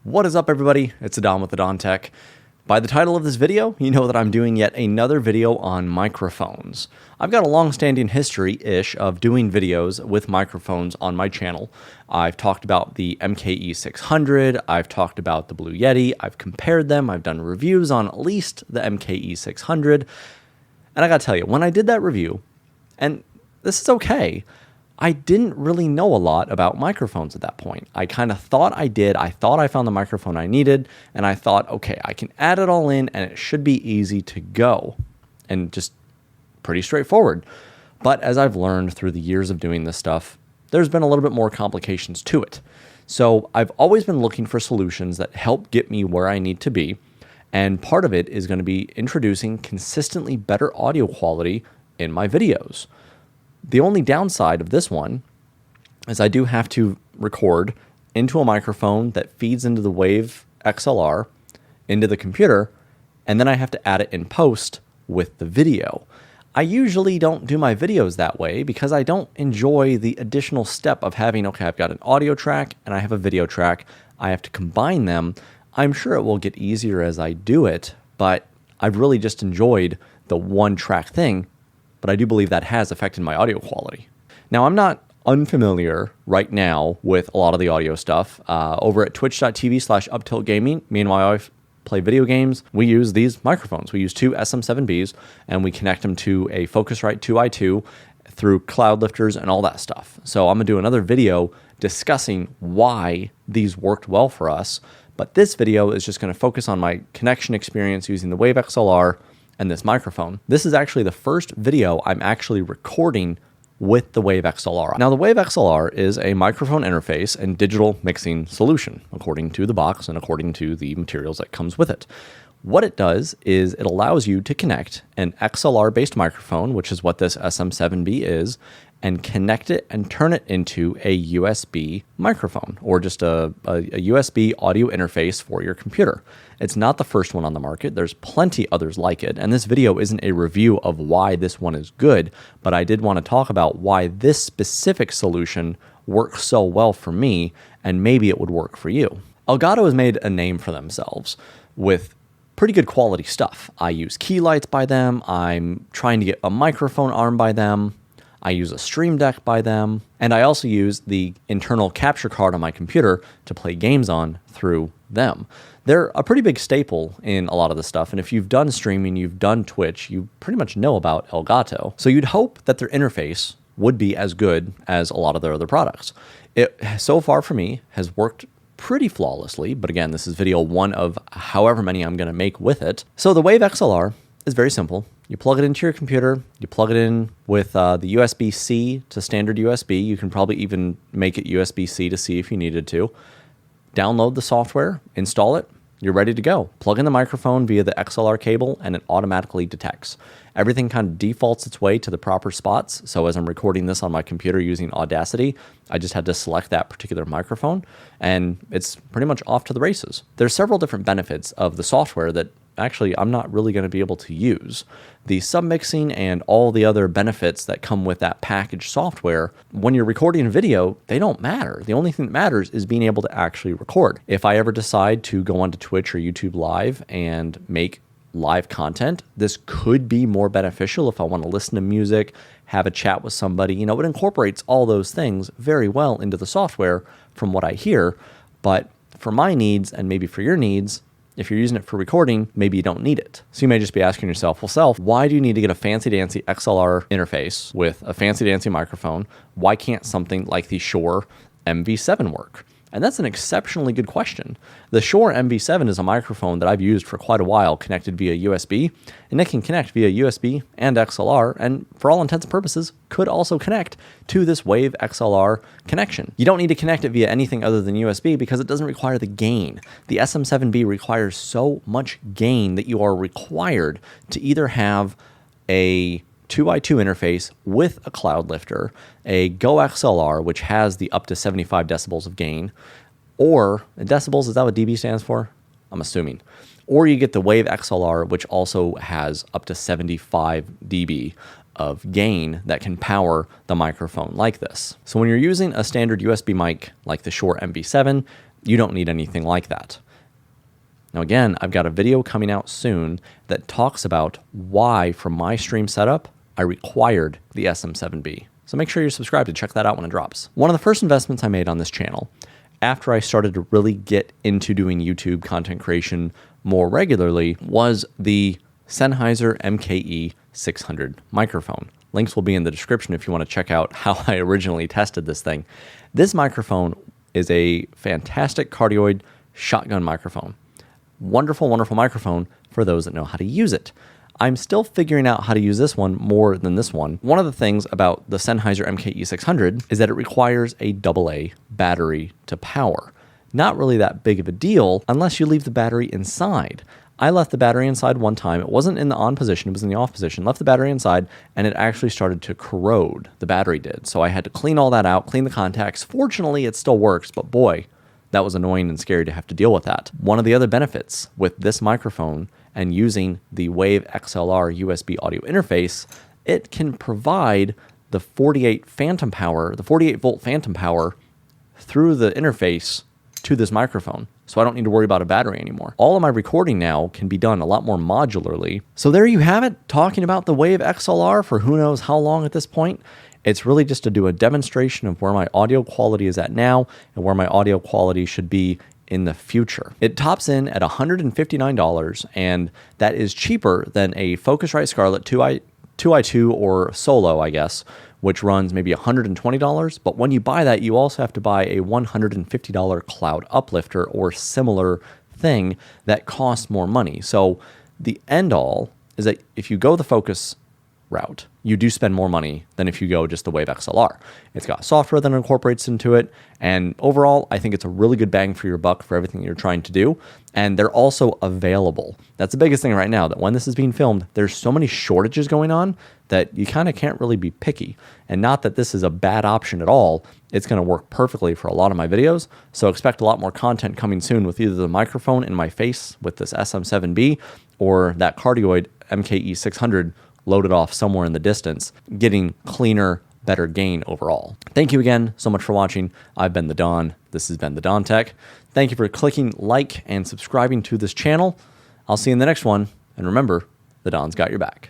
What is up, everybody? It's Adam with Adon Tech. By the title of this video, you know that I'm doing yet another video on microphones. I've got a long-standing history-ish of doing videos with microphones on my channel. I've talked about the MKE600, I've talked about the Blue Yeti, I've compared them, I've done reviews on at least the MKE600, and I gotta tell you, when I did that review, and this is okay, I didn't really know a lot about microphones at that point. I kind of thought I did. I thought I found the microphone I needed, and I thought, okay, I can add it all in, and it should be easy to go, and just pretty straightforward. But as I've learned through the years of doing this stuff, there's been a little bit more complications to it. So I've always been looking for solutions that help get me where I need to be, and part of it is going to be introducing consistently better audio quality in my videos. The only downside of this one is I do have to record into a microphone that feeds into the Wave XLR, into the computer, and then I have to add it in post with the video. I usually don't do my videos that way because I don't enjoy the additional step of having, okay, I've got an audio track and I have a video track. I have to combine them. I'm sure it will get easier as I do it, but I've really just enjoyed the one track thing. But I do believe that has affected my audio quality. Now, I'm not unfamiliar right now with a lot of the audio stuff. Over at twitch.tv/uptiltgaming, me and my wife play video games. We use these microphones. We use two SM7Bs, and we connect them to a Focusrite 2i2 through cloud lifters and all that stuff. So I'm going to do another video discussing why these worked well for us. But this video is just going to focus on my connection experience using the Wave XLR and this microphone. This is actually the first video I'm actually recording with the Wave XLR. Now, the Wave XLR is a microphone interface and digital mixing solution, according to the box and according to the materials that comes with it. What it does is it allows you to connect an XLR-based microphone, which is what this SM7B is, and connect it and turn it into a USB microphone, or just a USB audio interface for your computer. It's not the first one on the market. There's plenty others like it, and this video isn't a review of why this one is good, but I did want to talk about why this specific solution works so well for me, and maybe it would work for you. Elgato has made a name for themselves with pretty good quality stuff. I use key lights by them. I'm trying to get a microphone arm by them. I use a Stream Deck by them, and I also use the internal capture card on my computer to play games on through them. They're a pretty big staple in a lot of the stuff, and if you've done streaming, you've done Twitch, you pretty much know about Elgato. So you'd hope that their interface would be as good as a lot of their other products. It, so far for me, has worked pretty flawlessly, but again, this is video one of however many I'm going to make with it. So the Wave XLR is very simple. You plug it into your computer, you plug it in with the USB-C to standard USB. You can probably even make it USB-C to C if you needed to. Download the software, install it, you're ready to go. Plug in the microphone via the XLR cable and it automatically detects. Everything kind of defaults its way to the proper spots. So as I'm recording this on my computer using Audacity, I just had to select that particular microphone and it's pretty much off to the races. There's several different benefits of the software that actually I'm not really going to be able to use. The submixing and all the other benefits that come with that packaged software, when you're recording video, they don't matter. The only thing that matters is being able to actually record. If I ever decide to go onto Twitch or YouTube Live and make live content, this could be more beneficial if I want to listen to music, have a chat with somebody. You know, it incorporates all those things very well into the software from what I hear, but for my needs and maybe for your needs, if you're using it for recording, maybe you don't need it. So you may just be asking yourself, well, Self, why do you need to get a fancy-dancy XLR interface with a fancy-dancy microphone? Why can't something like the Shure MV7 work? And that's an exceptionally good question. The Shure MV7 is a microphone that I've used for quite a while, connected via USB, and it can connect via USB and XLR, and for all intents and purposes, could also connect to this Wave XLR connection. You don't need to connect it via anything other than USB because it doesn't require the gain. The SM7B requires so much gain that you are required to either have a 2i2 interface with a cloud lifter, a Go XLR, which has the up to 75 decibels of gain, or decibels, is that what dB stands for? I'm assuming. Or you get the Wave XLR, which also has up to 75 dB of gain that can power the microphone like this. So when you're using a standard USB mic like the Shure MV7, You don't need anything like that. Now again, I've got a video coming out soon that talks about why, from my stream setup, I required the SM7B. So make sure you're subscribed to check that out when it drops. One of the first investments I made on this channel, after I started to really get into doing YouTube content creation more regularly, was the Sennheiser MKE 600 microphone. Links will be in the description if you want to check out how I originally tested this thing. This microphone is a fantastic cardioid shotgun microphone. Wonderful, wonderful microphone for those that know how to use it. I'm still figuring out how to use this one more than this one. One of the things about the Sennheiser MKE 600 is that it requires a AA battery to power. Not really that big of a deal unless you leave the battery inside. I left the battery inside one time. It wasn't in the on position, it was in the off position. Left the battery inside and it actually started to corrode. The battery did. So I had to clean all that out, clean the contacts. Fortunately, it still works, but boy, that was annoying and scary to have to deal with that. One of the other benefits with this microphone and using the Wave XLR USB audio interface, it can provide the 48 phantom power, the 48 volt phantom power through the interface to this microphone. So I don't need to worry about a battery anymore. All of my recording now can be done a lot more modularly. So there you have it, talking about the Wave XLR for who knows how long at this point. It's really just to do a demonstration of where my audio quality is at now and where my audio quality should be in the future. It tops in at $159, and that is cheaper than a Focusrite Scarlett 2i2 or Solo, I guess, which runs maybe $120. But when you buy that, you also have to buy a $150 cloud uplifter or similar thing that costs more money. So the end all is that if you go the Focus route, you do spend more money than if you go just the Wave XLR. It's got software that incorporates into it, and overall, I think it's a really good bang for your buck for everything you're trying to do, and they're also available. That's the biggest thing right now, that when this is being filmed, there's so many shortages going on that you kind of can't really be picky. And not that this is a bad option at all, it's going to work perfectly for a lot of my videos, so expect a lot more content coming soon with either the microphone in my face with this SM7B or that cardioid MKE 600 loaded off somewhere in the distance, getting cleaner, better gain overall. Thank you again so much for watching. I've been the Don. This has been the Don Tech. Thank you for clicking like and subscribing to this channel. I'll see you in the next one. And remember, the Don's got your back.